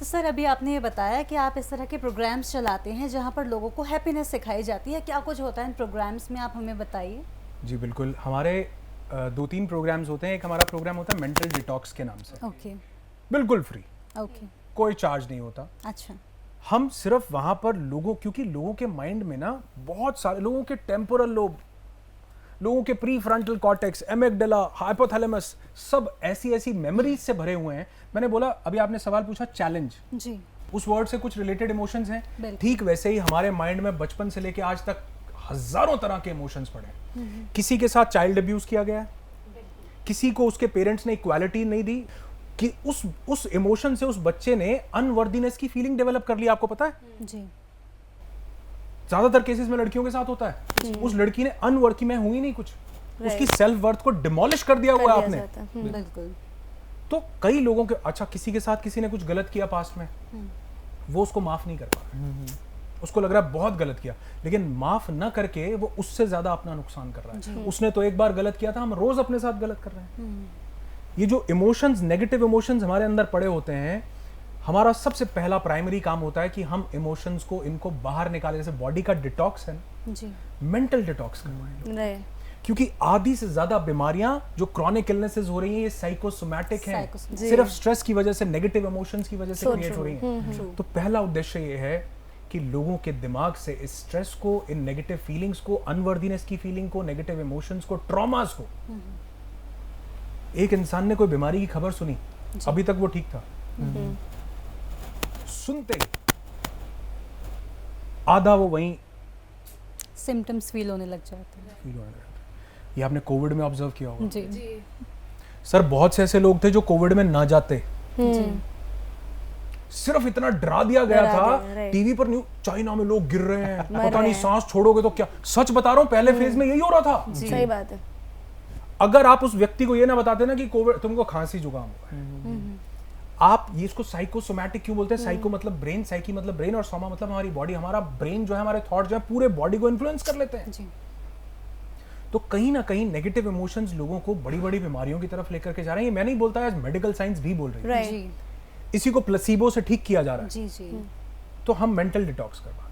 तो सर अभी आपने ये बताया कि आप इस तरह के प्रोग्राम्स चलाते हैं जहाँ पर लोगों को हैप्पीनेस सिखाई जाती है, क्या कुछ होता है इन प्रोग्राम्स में, आप हमें बताइए। जी बिल्कुल, हमारे 2-3 प्रोग्राम्स होते हैं। एक हमारा प्रोग्राम होता है मेंटल डिटॉक्स के नाम से, ओके बिल्कुल फ्री, ओके, कोई चार्ज नहीं होता। अच्छा हम सिर्फ वहाँ पर क्योंकि लोगों के माइंड में ना बहुत सारे लोगों के टेम्पोरल लोब, लोगों के pre frontal cortex, amygdala, hypothalamus, सब ऐसी मेमोरीज से भरे हुए हैं। मैंने बोला, अभी आपने सवाल पूछा चैलेंज, जी, उस वर्ड से कुछ रिलेटेड इमोशंस हैं, बिल्कुल। ठीक वैसे ही हमारे माइंड में बचपन से लेके आज तक हजारों तरह के इमोशंस पड़े हैं। किसी के साथ चाइल्ड अब्यूज किया गया है, किसी को उसके पेरेंट्स ने इक्वालिटी नहीं दी, कि उस इमोशन से उस बच्चे ने अनवर्दीनेस की फीलिंग डेवलप कर ली। आपको पता है जी, ज्यादातर केसेस में लड़कियों के साथ होता है, उस लड़की ने अनवर्थ की मैं हुई नहीं कुछ, उसकी सेल्फ वर्थ को डिमोलिश कर दिया हुआ है आपने। बिल्कुल। तो कई लोगों के, अच्छा किसी के साथ किसी ने कुछ गलत किया पास्ट में, वो उसको माफ नहीं कर पा रहा, उसको लग रहा है बहुत गलत किया, लेकिन माफ न करके वो उससे ज्यादा अपना नुकसान कर रहा है। उसने तो एक बार गलत किया था, हम रोज अपने साथ गलत कर रहे हैं। ये जो इमोशंस, नेगेटिव इमोशंस हमारे अंदर पड़े होते हैं, हमारा सबसे पहला प्राइमरी काम होता है कि हम इमोशंस को, इनको बाहर निकालें। जैसे बॉडी का डिटॉक्स है जी, मेंटल डिटॉक्स करवाएं, क्योंकि आधी से ज्यादा बीमारियां जो क्रॉनिक इलनेसेस हो रही हैं, ये साइकोसोमैटिक हैं, सिर्फ स्ट्रेस की वजह से, नेगेटिव इमोशंस की वजह से क्रिएट हो रही हैं। तो पहला उद्देश्य ये है कि लोगों के दिमाग से इस स्ट्रेस को, इन नेगेटिव फीलिंग्स को, अनवर्दीनेस की फीलिंग को, नेगेटिव इमोशंस को, ट्रॉमास को। एक इंसान ने कोई बीमारी की खबर सुनी, अभी तक वो ठीक था, सुनते ही आधा वो वहीं सिम्टम्स फील होने लग जाते हैं। फील होने लगता है। ये आपने कोविड में ऑब्जर्व किया होगा। जी सर बहुत से ऐसे लोग थे जो कोविड में ना जाते, जी, सिर्फ इतना डरा दिया गया था टीवी पर, न्यूज चाइना में लोग गिर रहे हैं, पता नहीं सांस छोड़ोगे तो क्या। सच बता रहा हूं, पहले फेज में यही हो रहा था। सही बात है। अगर आप उस व्यक्ति को ये ना बताते ना कि कोविड, तुमको खांसी जुकाम हुआ है, आप ये इसको साइकोसोमैटिक क्यों बोलते हैं? साइको मतलब ब्रेन, साइकी मतलब ब्रेन, और सोमा मतलब हमारी बॉडी। हमारा ब्रेन जो है, हमारे थॉट जो है, पूरे बॉडी को इन्फ्लुएंस कर लेते हैं। जी, तो कहीं ना कहीं नेगेटिव इमोशंस लोगों को बड़ी बड़ी बीमारियों की तरफ लेकर के जा रहे हैं। ये मैं नहीं बोलता, आज मेडिकल साइंस भी बोल रही है। जी, इसी को प्लेसिबो से ठीक किया जा रहा है। जी, जी, तो हम मेंटल डिटॉक्स करवाते हैं,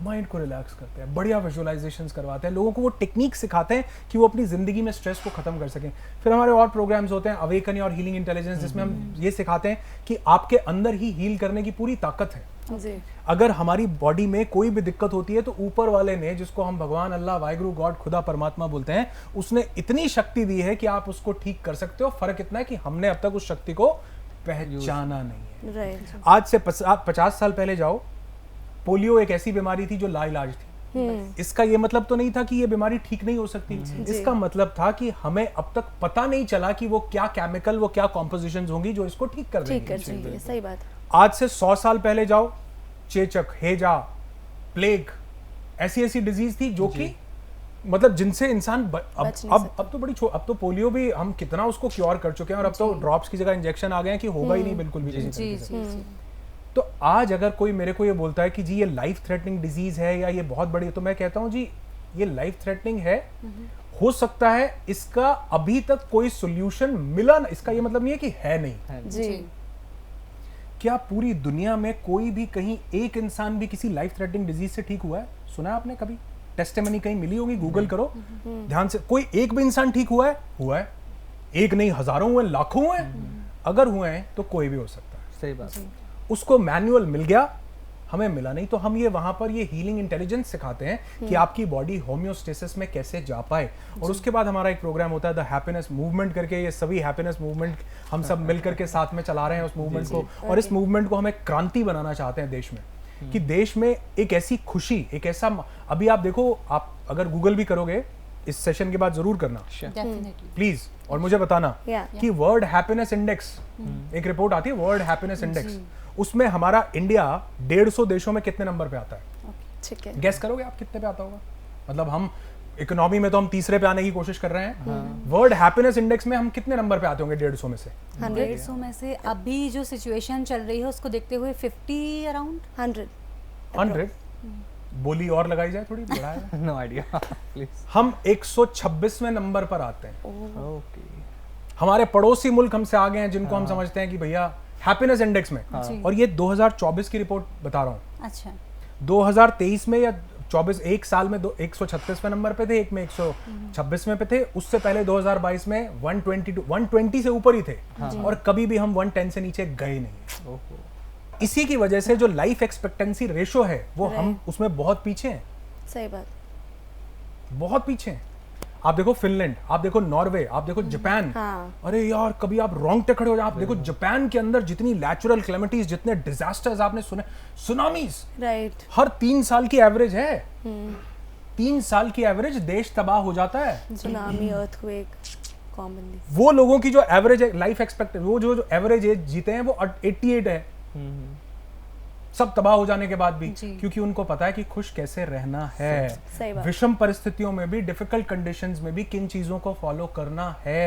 माइंड को रिलैक्स करते हैं, बढ़िया विजुअलाइजेशंस करवाते हैं, लोगों को वो टेक्निक सिखाते हैं कि वो अपनी जिंदगी में स्ट्रेस को खत्म कर सकें। फिर हमारे और प्रोग्राम्स होते हैं, अवेकन और हीलिंग इंटेलिजेंस, जिसमें हम ये सिखाते हैं कि आपके अंदर ही हील करने की पूरी ताकत है। जी, अगर हमारी बॉडी में कोई भी दिक्कत होती है तो ऊपर वाले ने, जिसको हम भगवान, अल्लाह, वाहिगुरु, गॉड, खुदा, परमात्मा बोलते हैं, उसने इतनी शक्ति दी है कि आप उसको ठीक कर सकते हो। फर्क इतना है कि हमने अब तक उस शक्ति को पहचाना नहीं है। राइट। आज से 50 साल पहले जाओ, पोलियो एक ऐसी बीमारी थी जो लाइलाज थी। इसका ये मतलब तो नहीं था कि ये बीमारी ठीक नहीं हो सकती। इसका मतलब था कि हमें अब तक पता नहीं चला कि वो क्या केमिकल, वो क्या कॉम्पोजिशंस होंगी जो इसको ठीक कर ठीक कर देंगी। देंगे, सही बात। आज से 100 साल पहले जाओ, चेचक, हेजा, प्लेग, ऐसी डिजीज थी जो कि मतलब जिनसे इंसान अब तो बड़ी अब तो पोलियो भी हम कितना उसको क्योर कर चुके हैं, और अब तो ड्रॉप्स की जगह इंजेक्शन आ गए हैं कि होगा ही नहीं बिल्कुल भी किसी तरीके से। तो आज अगर कोई मेरे को ये बोलता है कि जी ये लाइफ थ्रेटनिंग डिजीज है या ये बहुत बड़ी, तो मैं कहता हूँ जी ये लाइफ थ्रेटनिंग है, हो सकता है इसका अभी तक कोई सोल्यूशन मिला ना, इसका ये मतलब नहीं है कि है नहीं। जी, क्या पूरी दुनिया में कोई भी कहीं एक इंसान भी किसी लाइफ थ्रेटनिंग डिजीज से ठीक हुआ है? सुना है आपने कभी? टेस्टिमनी कहीं मिली होगी, गूगल करो ध्यान से। कोई एक भी इंसान ठीक हुआ है? हुआ है। एक नहीं, हजारों हुए, लाखों हुए। अगर हुए हैं तो कोई भी हो सकता है। सही बात। उसको मैनुअल मिल गया, हमें मिला नहीं। तो हम ये वहां पर ये हीलिंग इंटेलिजेंस सिखाते हैं कि आपकी बॉडी होम्योस्टेसिस में कैसे जा पाए। और उसके बाद हमारा एक प्रोग्राम होता है द हैप्पीनेस मूवमेंट करके। ये सभी हैप्पीनेस मूवमेंट हम सब मिल करके साथ में चला रहे हैं उस मूवमेंट को। और इस मूवमेंट को हमें क्रांति बनाना चाहते हैं देश में, कि देश में एक ऐसी खुशी, एक ऐसा, अभी आप देखो, आप अगर गूगल भी करोगे इस सेशन के बाद जरूर करना प्लीज, और मुझे बताना कि वर्ल्ड हैप्पीनेस इंडेक्स, एक रिपोर्ट आती है वर्ल्ड हैप्पीनेस इंडेक्स, उसमें हमारा इंडिया 150 देशों में कितने नंबर पे आता है? ठीक है। गेस करोगे आप कितने पे आता होगा? मतलब हम इकोनॉमी में तो हम तीसरे पे आने की कोशिश कर रहे हैं, वर्ल्ड हैप्पीनेस इंडेक्स में हम कितने नंबर पे आते होंगे 150 में से? 150 में से अभी जो सिचुएशन चल रही है उसको देखते हुए 50 अराउंड 100। बोली और लगाई जाए, थोड़ी बढ़ाया जाए। No idea please. हम 126वें नंबर पर आते हैं। ओके। हमारे पड़ोसी मुल्क हमसे आगे हैं, जिनको हम समझते हैं कि भैया हैप्पीनेस इंडेक्स में। जी। और ये 2024 की रिपोर्ट बता रहा हूँ। अच्छा 2023 में या 24 एक साल में 136वें नंबर पे थे, एक में 126वें पे थे, उससे पहले 2022 में 120 से ऊपर ही थे, और कभी भी हम 110 से नीचे गए नहीं। ओहो। इसी की वजह से जो लाइफ एक्सपेक्टेंसी रेशो है वो हम उसमें बहुत पीछे हैं, सही बात। बहुत पीछे हैं। आप देखो फिनलैंड, आप देखो नॉर्वे, आप देखो जापान। हाँ। अरे यार कभी आप रोंगटे खड़े हो जाओ। आप देखो जापान के अंदर जितनी नेचुरल क्लेमिटीज, जितने डिजास्टर्स आपने सुने, सुनामीज राइट। हर 3 साल की एवरेज है। 3 साल की एवरेज देश तबाह हो जाता है। Tsunami, earthquake commonly. वो लोगों की जो एवरेज लाइफ एक्सपेक्टेड, वो जो एवरेज एज जीते हैं वो 88 है, सब तबाह हो जाने के बाद भी, जी। क्योंकि उनको पता है कि खुश कैसे रहना है, सही बात। विषम परिस्थितियों में भी, डिफिकल्ट कंडीशंस में भी किन चीजों को फॉलो करना है।